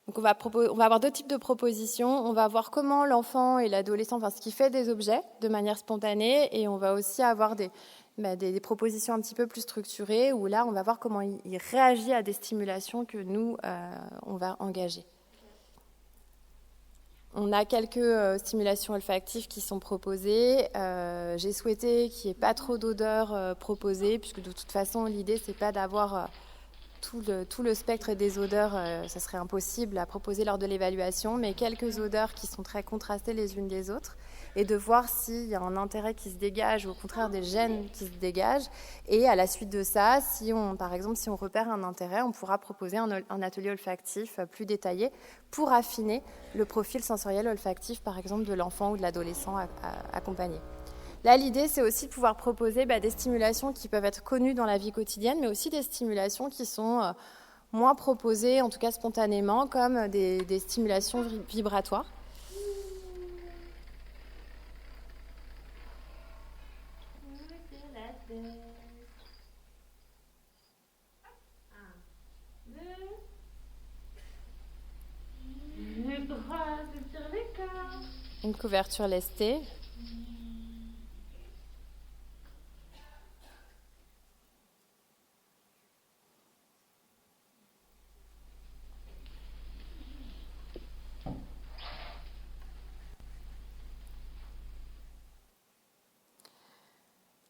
Donc on va avoir deux types de propositions. On va voir comment l'enfant et l'adolescent, enfin ce qui fait des objets de manière spontanée, et on va aussi avoir des propositions un petit peu plus structurées où là on va voir comment il réagit à des stimulations que nous on va engager. On a quelques stimulations olfactives qui sont proposées. J'ai souhaité qu'il n'y ait pas trop d'odeurs proposées, puisque de toute façon l'idée c'est pas d'avoir tout le spectre des odeurs, ça serait impossible à proposer lors de l'évaluation, mais quelques odeurs qui sont très contrastées les unes des autres, et de voir s'il y a un intérêt qui se dégage ou au contraire des gènes qui se dégagent. Et à la suite de ça, par exemple, si on repère un intérêt, on pourra proposer un atelier olfactif plus détaillé pour affiner le profil sensoriel olfactif, par exemple, de l'enfant ou de l'adolescent accompagné. Là, l'idée, c'est aussi de pouvoir proposer des stimulations qui peuvent être connues dans la vie quotidienne, mais aussi des stimulations qui sont moins proposées, en tout cas spontanément, comme des stimulations vibratoires. Une couverture lestée.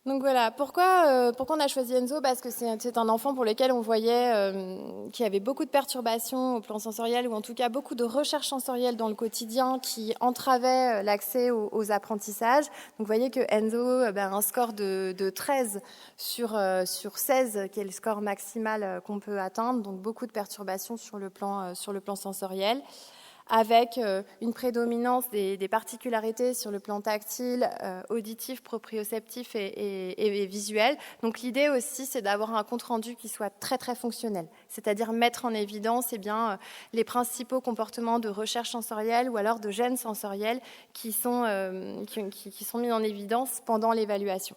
Donc voilà, pourquoi on a choisi Enzo ? Parce que c'est un enfant pour lequel on voyait qu'il y avait beaucoup de perturbations au plan sensoriel, ou en tout cas beaucoup de recherches sensorielles dans le quotidien qui entravaient l'accès aux apprentissages. Donc vous voyez que Enzo a un score de 13 sur 16, qui est le score maximal qu'on peut atteindre, donc beaucoup de perturbations sur le plan sensoriel, avec une prédominance des particularités sur le plan tactile, auditif, proprioceptif et visuel. Donc l'idée aussi, c'est d'avoir un compte-rendu qui soit très très fonctionnel, c'est-à-dire mettre en évidence les principaux comportements de recherche sensorielle ou alors de gènes sensoriels qui sont mis en évidence pendant l'évaluation.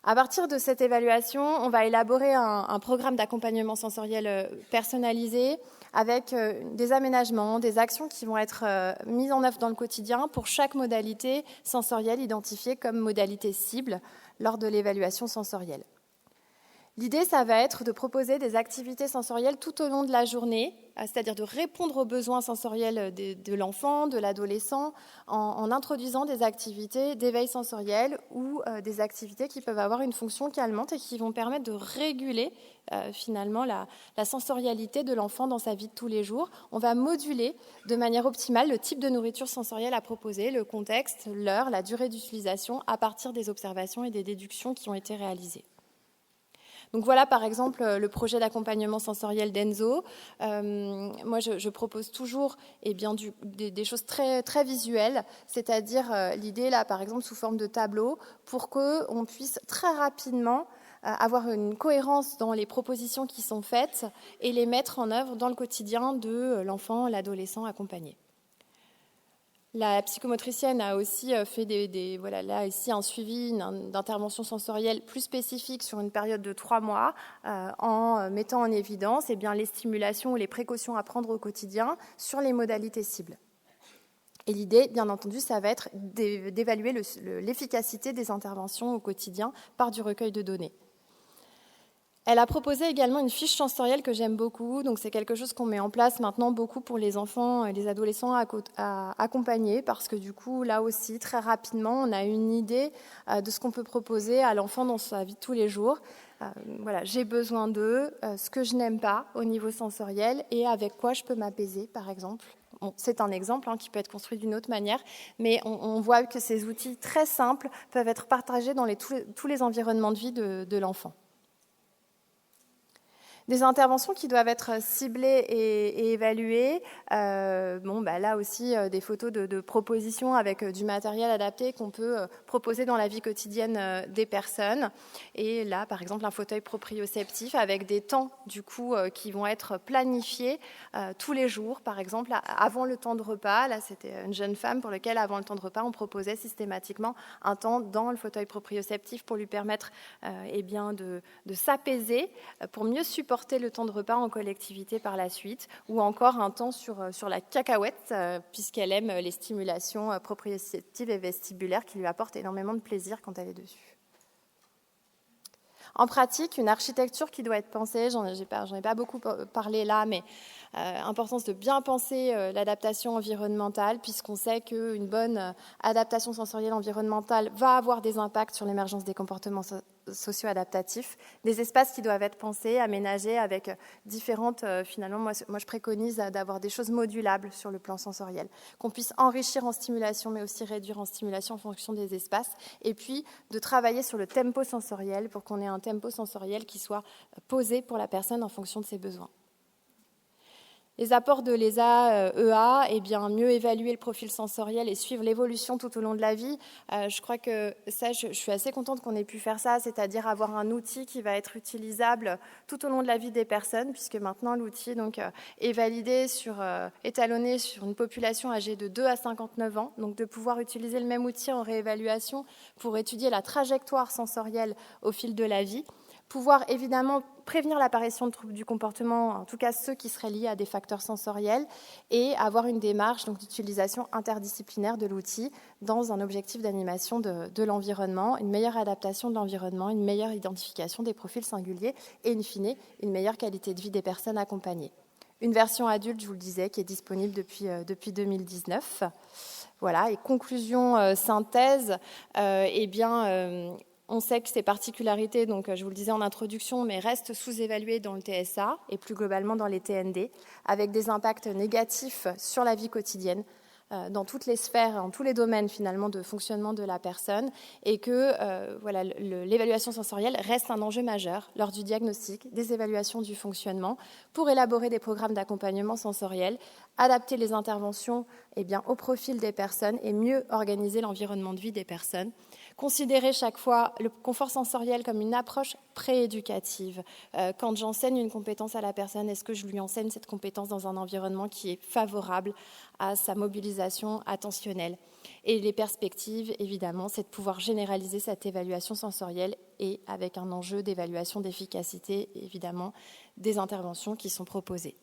À partir de cette évaluation, on va élaborer un programme d'accompagnement sensoriel personnalisé avec des aménagements, des actions qui vont être mises en œuvre dans le quotidien pour chaque modalité sensorielle identifiée comme modalité cible lors de l'évaluation sensorielle. L'idée, ça va être de proposer des activités sensorielles tout au long de la journée, c'est-à-dire de répondre aux besoins sensoriels de l'enfant, de l'adolescent, en introduisant des activités d'éveil sensoriel ou des activités qui peuvent avoir une fonction calmante et qui vont permettre de réguler finalement la sensorialité de l'enfant dans sa vie de tous les jours. On va moduler de manière optimale le type de nourriture sensorielle à proposer, le contexte, l'heure, la durée d'utilisation à partir des observations et des déductions qui ont été réalisées. Donc voilà par exemple le projet d'accompagnement sensoriel d'Enzo. Moi je propose toujours des choses très, très visuelles, c'est-à-dire l'idée là par exemple sous forme de tableau pour qu'on puisse très rapidement avoir une cohérence dans les propositions qui sont faites et les mettre en œuvre dans le quotidien de l'enfant, l'adolescent accompagné. La psychomotricienne a aussi fait un suivi d'intervention sensorielle plus spécifique sur une période de 3 mois en mettant en évidence les stimulations ou les précautions à prendre au quotidien sur les modalités cibles. Et l'idée, bien entendu, ça va être d'évaluer l'efficacité des interventions au quotidien par du recueil de données. Elle a proposé également une fiche sensorielle que j'aime beaucoup. Donc, c'est quelque chose qu'on met en place maintenant beaucoup pour les enfants et les adolescents à accompagner parce que du coup, là aussi, très rapidement, on a une idée de ce qu'on peut proposer à l'enfant dans sa vie de tous les jours. Voilà, j'ai besoin d'eux, ce que je n'aime pas au niveau sensoriel et avec quoi je peux m'apaiser, par exemple. Bon, c'est un exemple qui peut être construit d'une autre manière, mais on voit que ces outils très simples peuvent être partagés dans tous les environnements de vie de l'enfant. Des interventions qui doivent être ciblées et évaluées. Là aussi, des photos de propositions avec du matériel adapté qu'on peut proposer dans la vie quotidienne des personnes. Et là, par exemple, un fauteuil proprioceptif avec des temps, du coup, qui vont être planifiés tous les jours. Par exemple, avant le temps de repas, là, c'était une jeune femme pour laquelle, avant le temps de repas, on proposait systématiquement un temps dans le fauteuil proprioceptif pour lui permettre de s'apaiser, pour mieux supporter le temps de repas en collectivité par la suite, ou encore un temps sur la cacahuète, puisqu'elle aime les stimulations proprioceptives et vestibulaires qui lui apportent énormément de plaisir quand elle est dessus. En pratique, une architecture qui doit être pensée, j'en ai pas beaucoup parlé là, mais importance de bien penser l'adaptation environnementale, puisqu'on sait qu'une bonne adaptation sensorielle environnementale va avoir des impacts sur l'émergence des comportements socio-adaptatifs, des espaces qui doivent être pensés, aménagés avec différentes, finalement, moi je préconise d'avoir des choses modulables sur le plan sensoriel, qu'on puisse enrichir en stimulation, mais aussi réduire en stimulation en fonction des espaces, et puis de travailler sur le tempo sensoriel pour qu'on ait un tempo sensoriel qui soit posé pour la personne en fonction de ses besoins. Les apports de l'ESA-EA, mieux évaluer le profil sensoriel et suivre l'évolution tout au long de la vie. Je crois que ça, je suis assez contente qu'on ait pu faire ça, c'est-à-dire avoir un outil qui va être utilisable tout au long de la vie des personnes, puisque maintenant l'outil est validé étalonné sur une population âgée de 2 à 59 ans. Donc de pouvoir utiliser le même outil en réévaluation pour étudier la trajectoire sensorielle au fil de la vie. Pouvoir évidemment prévenir l'apparition de troubles du comportement, en tout cas ceux qui seraient liés à des facteurs sensoriels, et avoir une démarche d'utilisation interdisciplinaire de l'outil dans un objectif d'animation de l'environnement, une meilleure adaptation de l'environnement, une meilleure identification des profils singuliers et, in fine, une meilleure qualité de vie des personnes accompagnées. Une version adulte, je vous le disais, qui est disponible depuis 2019. Voilà, et conclusion, synthèse, on sait que ces particularités, donc je vous le disais en introduction, mais restent sous-évaluées dans le TSA et plus globalement dans les TND, avec des impacts négatifs sur la vie quotidienne, dans toutes les sphères, dans tous les domaines finalement de fonctionnement de la personne, et que l'évaluation sensorielle reste un enjeu majeur lors du diagnostic, des évaluations du fonctionnement, pour élaborer des programmes d'accompagnement sensoriel, adapter les interventions au profil des personnes et mieux organiser l'environnement de vie des personnes. Considérer chaque fois le confort sensoriel comme une approche prééducative. Quand j'enseigne une compétence à la personne, est-ce que je lui enseigne cette compétence dans un environnement qui est favorable à sa mobilisation attentionnelle? Et les perspectives, évidemment, c'est de pouvoir généraliser cette évaluation sensorielle et avec un enjeu d'évaluation d'efficacité, évidemment, des interventions qui sont proposées.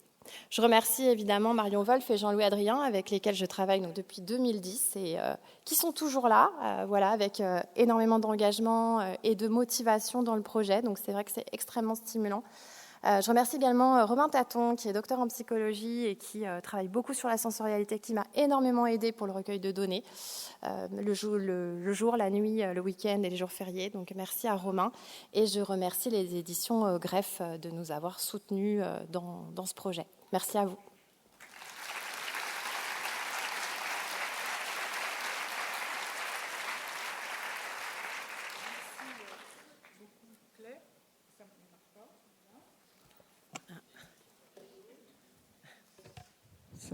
Je remercie évidemment Marion Wolf et Jean-Louis Adrien avec lesquels je travaille depuis 2010 et qui sont toujours là, avec énormément d'engagement et de motivation dans le projet. Donc c'est vrai que c'est extrêmement stimulant. Je remercie également Romain Taton, qui est docteur en psychologie et qui travaille beaucoup sur la sensorialité, qui m'a énormément aidée pour le recueil de données, le jour, la nuit, le week-end et les jours fériés. Donc merci à Romain. Et je remercie les éditions Greffe de nous avoir soutenus dans ce projet. Merci à vous.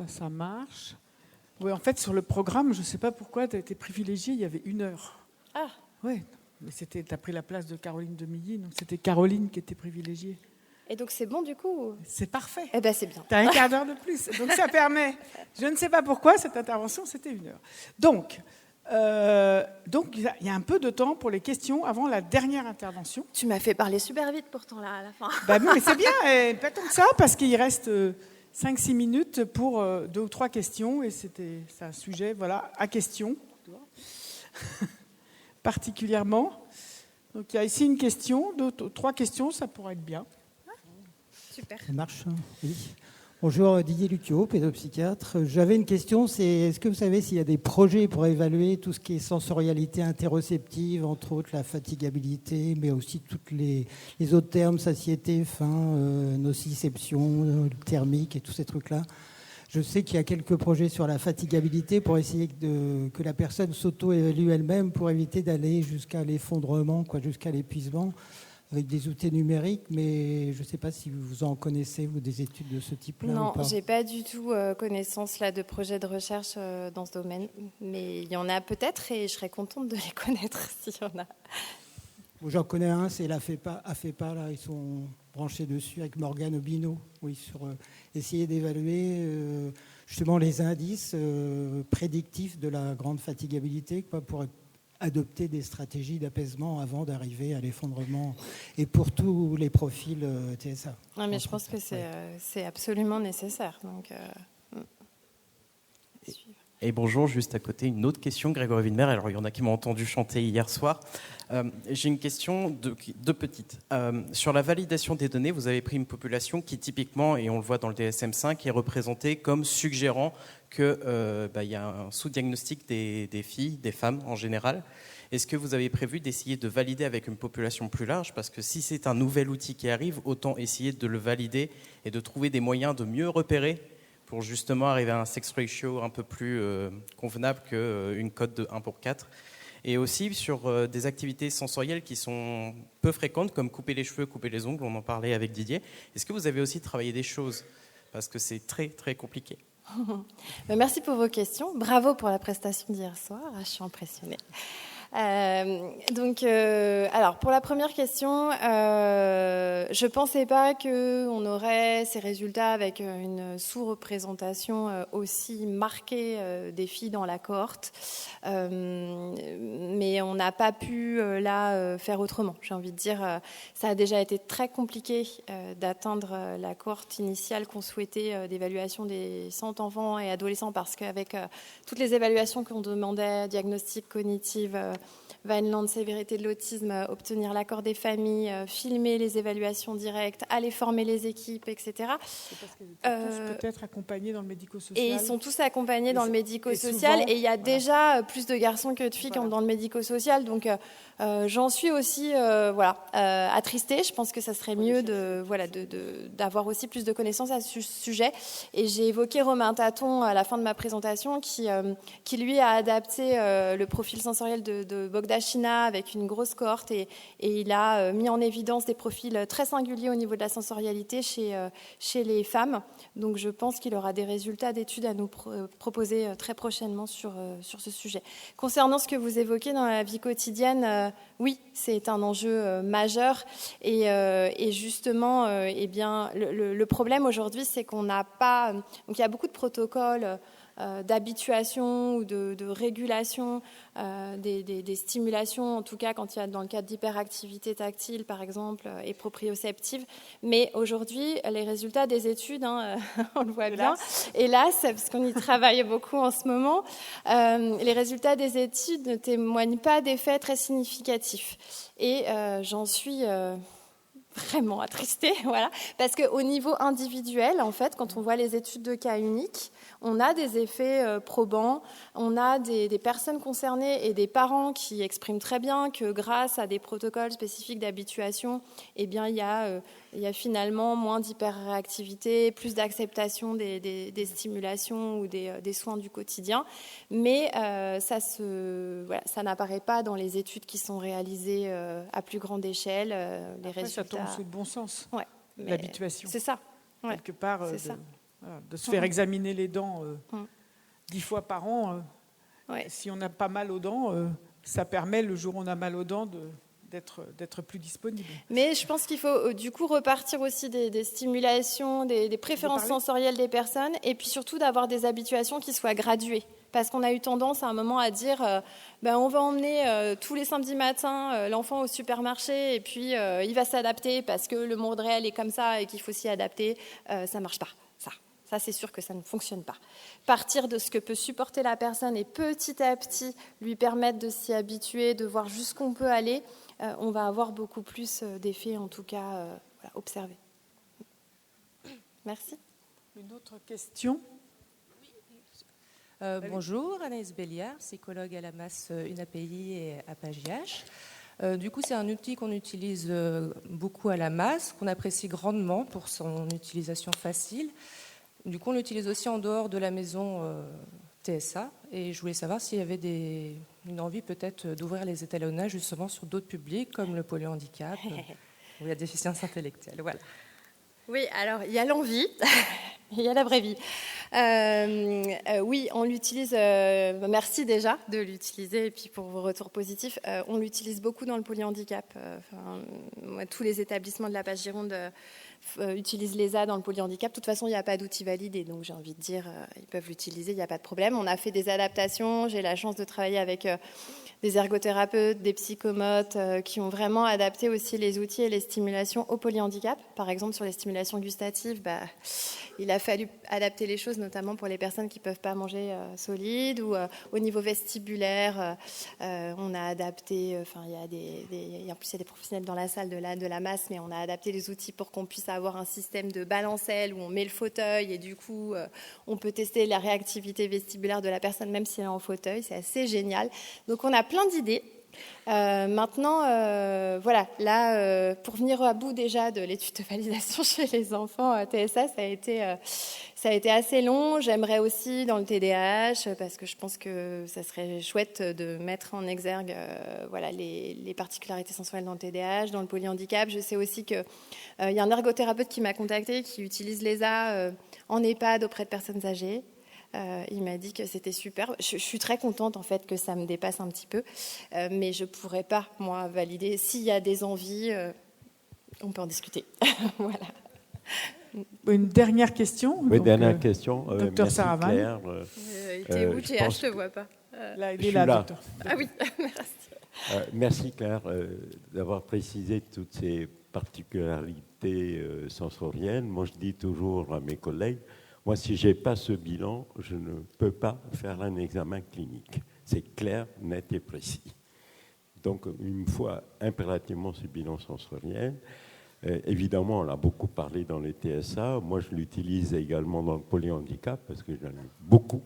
Ça marche. Oui, en fait, sur le programme, je ne sais pas pourquoi tu as été privilégiée, il y avait 1 heure. Ah. Oui, mais tu as pris la place de Caroline Demilly, donc c'était Caroline qui était privilégiée. Et donc c'est bon du coup? C'est parfait. Eh bien c'est bien. Tu as 1/4 d'heure de plus. Donc ça permet, je ne sais pas pourquoi, cette intervention, c'était 1 heure. Donc il y a un peu de temps pour les questions avant la dernière intervention. Tu m'as fait parler super vite pourtant là à la fin. Bah non, mais c'est bien, et pas tant que ça, parce qu'il reste 5-6 minutes pour 2 ou 3 questions, et c'est un sujet à question, particulièrement. Donc il y a ici une question, 3 questions, ça pourrait être bien. Super. Ça marche, oui. Bonjour, Didier Lucchio, pédopsychiatre. J'avais une question, est-ce que vous savez s'il y a des projets pour évaluer tout ce qui est sensorialité interoceptive, entre autres la fatigabilité, mais aussi tous les autres termes, satiété, faim, nociception, thermique et tous ces trucs-là. Je sais qu'il y a quelques projets sur la fatigabilité pour essayer que la personne s'auto-évalue elle-même pour éviter d'aller jusqu'à l'effondrement, jusqu'à l'épuisement, avec des outils numériques, mais je ne sais pas si vous en connaissez, vous, des études de ce type-là. Non, ou pas. je n'ai pas du tout connaissance là, de projets de recherche dans ce domaine, mais il y en a peut-être et je serais contente de les connaître s'il y en a. J'en connais un, c'est l'AFEPA, là, ils sont branchés dessus avec Morgane Obino, oui, sur essayer d'évaluer justement les indices prédictifs de la grande fatigabilité, pour adopter des stratégies d'apaisement avant d'arriver à l'effondrement, et pour tous les profils TSA. Non, mais je pense que c'est absolument nécessaire. Donc, Et bonjour, juste à côté, une autre question, Grégory Widmer. Alors, il y en a qui m'ont entendu chanter hier soir. J'ai une question de petite. Sur la validation des données, vous avez pris une population qui, typiquement, et on le voit dans le DSM-5, est représentée comme suggérant qu'il y a un sous-diagnostic des filles, des femmes en général. Est-ce que vous avez prévu d'essayer de valider avec une population plus large? Parce que si c'est un nouvel outil qui arrive, autant essayer de le valider et de trouver des moyens de mieux repérer pour justement arriver à un sex ratio un peu plus convenable qu'une cote de 1 pour 4. Et aussi sur des activités sensorielles qui sont peu fréquentes, comme couper les cheveux, couper les ongles, on en parlait avec Didier. Est-ce que vous avez aussi travaillé des choses? Parce que c'est très, très compliqué. Merci pour vos questions. Bravo pour la prestation d'hier soir. Je suis impressionnée. Alors pour la première question, je pensais pas qu'on aurait ces résultats avec une sous-représentation aussi marquée des filles dans la cohorte, mais on n'a pas pu faire autrement. J'ai envie de dire, ça a déjà été très compliqué d'atteindre la cohorte initiale qu'on souhaitait d'évaluation des 100 enfants et adolescents, parce qu'avec toutes les évaluations qu'on demandait, diagnostic cognitif, Vineland, sévérité de l'autisme, obtenir l'accord des familles, filmer les évaluations directes, aller former les équipes, etc. C'est parce qu'ils sont tous peut-être accompagnés dans le médico-social. Et ils sont tous accompagnés dans le médico-social. Et il y a déjà plus de garçons que de filles qui sont dans le médico-social. Donc j'en suis aussi attristée. Je pense que ça serait mieux d'avoir aussi plus de connaissances à ce sujet. Et j'ai évoqué Romain Taton à la fin de ma présentation qui lui a adapté le profil sensoriel de Bogdachina avec une grosse cohorte et il a mis en évidence des profils très singuliers au niveau de la sensorialité chez les femmes. Donc je pense qu'il aura des résultats d'études à nous proposer très prochainement sur ce sujet. Concernant ce que vous évoquez dans la vie quotidienne, oui, c'est un enjeu majeur et justement, le problème aujourd'hui, c'est qu'on n'a pas... Donc il y a beaucoup de protocoles d'habituation ou de régulation des stimulations, en tout cas quand il y a dans le cadre d'hyperactivité tactile par exemple et proprioceptive, mais aujourd'hui les résultats des études, on le voit bien, hélas, parce qu'on y travaille beaucoup en ce moment, les résultats des études ne témoignent pas d'effets très significatifs et j'en suis vraiment attristée, voilà, parce qu'au niveau individuel, en fait, quand on voit les études de cas uniques, on a des effets probants, on a des personnes concernées et des parents qui expriment très bien que grâce à des protocoles spécifiques d'habituation, eh bien, il y a finalement moins d'hyperréactivité, plus d'acceptation des stimulations ou des soins du quotidien, mais ça n'apparaît pas dans les études qui sont réalisées à plus grande échelle. Les Après, résultats... ça tombe sous le bon sens, ouais, l'habituation. C'est ça. Ouais, quelque part, de se faire examiner les dents 10 fois par an. Si on n'a pas mal aux dents, ça permet, le jour où on a mal aux dents, d'être plus disponible. Mais je pense qu'il faut du coup repartir aussi des stimulations, des préférences sensorielles des personnes, et puis surtout d'avoir des habituations qui soient graduées. Parce qu'on a eu tendance à un moment à dire on va emmener tous les samedis matins l'enfant au supermarché et puis il va s'adapter parce que le monde réel est comme ça et qu'il faut s'y adapter. Ça ne marche pas, ça c'est sûr que ça ne fonctionne pas. Partir de ce que peut supporter la personne et petit à petit lui permettre de s'y habituer, de voir jusqu'où on peut aller, on va avoir beaucoup plus d'effets, en tout cas, observés. Merci. Une autre question? Bonjour, Anaïs Béliard, psychologue à la masse UNAPI et à PageIH. Du coup, c'est un outil qu'on utilise beaucoup à la masse, qu'on apprécie grandement pour son utilisation facile. Du coup, on l'utilise aussi en dehors de la maison TSA. Et je voulais savoir s'il y avait une envie peut-être d'ouvrir les étalonnages justement sur d'autres publics, comme le polyhandicap ou la déficience intellectuelle. Voilà. Oui, alors il y a l'envie, il y a la vraie vie. Oui, on l'utilise, merci déjà de l'utiliser et puis pour vos retours positifs. On l'utilise beaucoup dans le polyhandicap. Moi, tous les établissements de la Page Gironde utilisent l'ESA dans le polyhandicap. De toute façon, il n'y a pas d'outil valide et donc j'ai envie de dire, ils peuvent l'utiliser, il n'y a pas de problème. On a fait des adaptations, j'ai la chance de travailler avec des ergothérapeutes, des psychomotes qui ont vraiment adapté aussi les outils et les stimulations au polyhandicap. Par exemple, sur les stimulations gustatives, il a fallu adapter les choses, notamment pour les personnes qui ne peuvent pas manger solide, ou au niveau vestibulaire, on a adapté, en plus il y a des professionnels dans la salle de la masse, mais on a adapté les outils pour qu'on puisse avoir un système de balancelle où on met le fauteuil et du coup, on peut tester la réactivité vestibulaire de la personne même si elle est en fauteuil, c'est assez génial. Donc on a plein d'idées. Maintenant, voilà, là, pour venir à bout déjà de l'étude de validation chez les enfants TSA, ça a été assez long. J'aimerais aussi dans le TDAH, parce que je pense que ça serait chouette de mettre en exergue voilà, les particularités sensorielles dans le TDAH, dans le polyhandicap. Je sais aussi qu'il y a un ergothérapeute qui m'a contacté, qui utilise l'ESA en EHPAD auprès de personnes âgées. Il m'a dit que c'était super. Je suis très contente en fait que ça me dépasse un petit peu, mais je pourrais pas moi valider. S'il y a des envies, on peut en discuter. Voilà. Une dernière question. Oui, dernière question. Docteur Saravan. Claire. T'es où, Théa? Je te vois pas. Là, il est là, docteur. Ah oui, merci. Merci Claire d'avoir précisé toutes ces particularités sensorielles. Moi, je dis toujours à mes collègues, moi, si je n'ai pas ce bilan, je ne peux pas faire un examen clinique. C'est clair, net et précis. Donc, il me faut impérativement ce bilan sensoriel. Évidemment, on a beaucoup parlé dans les TSA. Moi, je l'utilise également dans le polyhandicap parce que j'en ai beaucoup.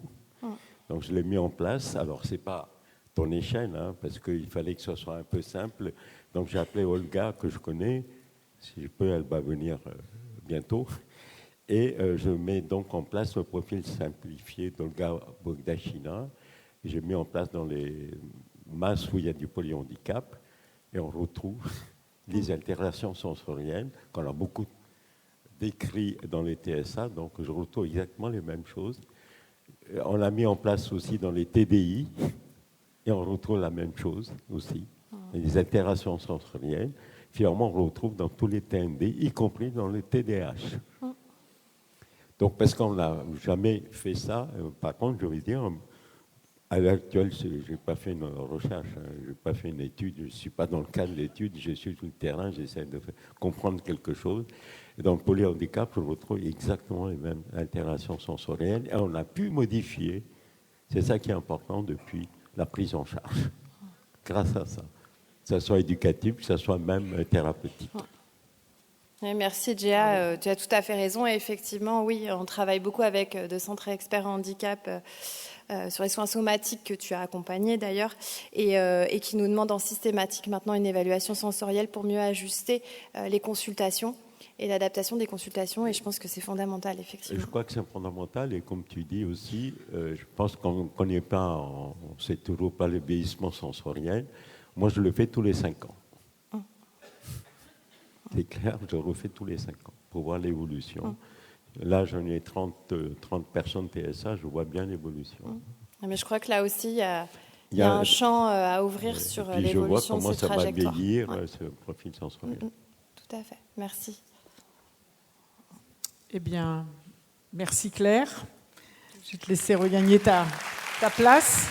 Donc, je l'ai mis en place. Alors, ce n'est pas ton échelle, hein, parce qu'il fallait que ce soit un peu simple. Donc, j'ai appelé Olga, que je connais. Si je peux, elle va venir bientôt. Et je mets donc en place le profil simplifié d'Olga Bogdachina. J'ai mis en place dans les masses où il y a du polyhandicap et on retrouve les altérations sensorielles qu'on a beaucoup décrit dans les TSA, donc je retrouve exactement les mêmes choses. On l'a mis en place aussi dans les TDI et on retrouve la même chose aussi, les altérations sensorielles. Finalement, on retrouve dans tous les TND, y compris dans les TDAH. Donc, parce qu'on n'a jamais fait ça, par contre, je veux dire, à l'heure actuelle, je n'ai pas fait une recherche, je n'ai pas fait une étude, je ne suis pas dans le cadre de l'étude, je suis sur le terrain, j'essaie de comprendre quelque chose. Et dans le polyhandicap, je retrouve exactement les mêmes altérations sensorielles et on a pu modifier, c'est ça qui est important depuis la prise en charge, grâce à ça. Que ça soit éducatif, que ça soit même thérapeutique. Merci Gia, tu as tout à fait raison. Et effectivement, oui, on travaille beaucoup avec de centres experts en handicap sur les soins somatiques que tu as accompagnés d'ailleurs et qui nous demandent en systématique maintenant une évaluation sensorielle pour mieux ajuster les consultations et l'adaptation des consultations. Et je pense que c'est fondamental, effectivement. Je crois que c'est fondamental et comme tu dis aussi, je pense qu'on ne connaît pas, on ne sait toujours pas le vieillissement sensoriel. Moi, je le fais tous les 5 ans. C'est clair, je le refais tous les 5 ans pour voir l'évolution. Là, j'en ai 30 personnes TSA, je vois bien l'évolution. Mais je crois que là aussi, il y a un champ à ouvrir sur l'évolution de ces trajectoires. Je vois comment ça va vieillir, ce profil sensoriel. Tout à fait, merci. Eh bien, merci Claire. Je vais te laisser regagner ta place.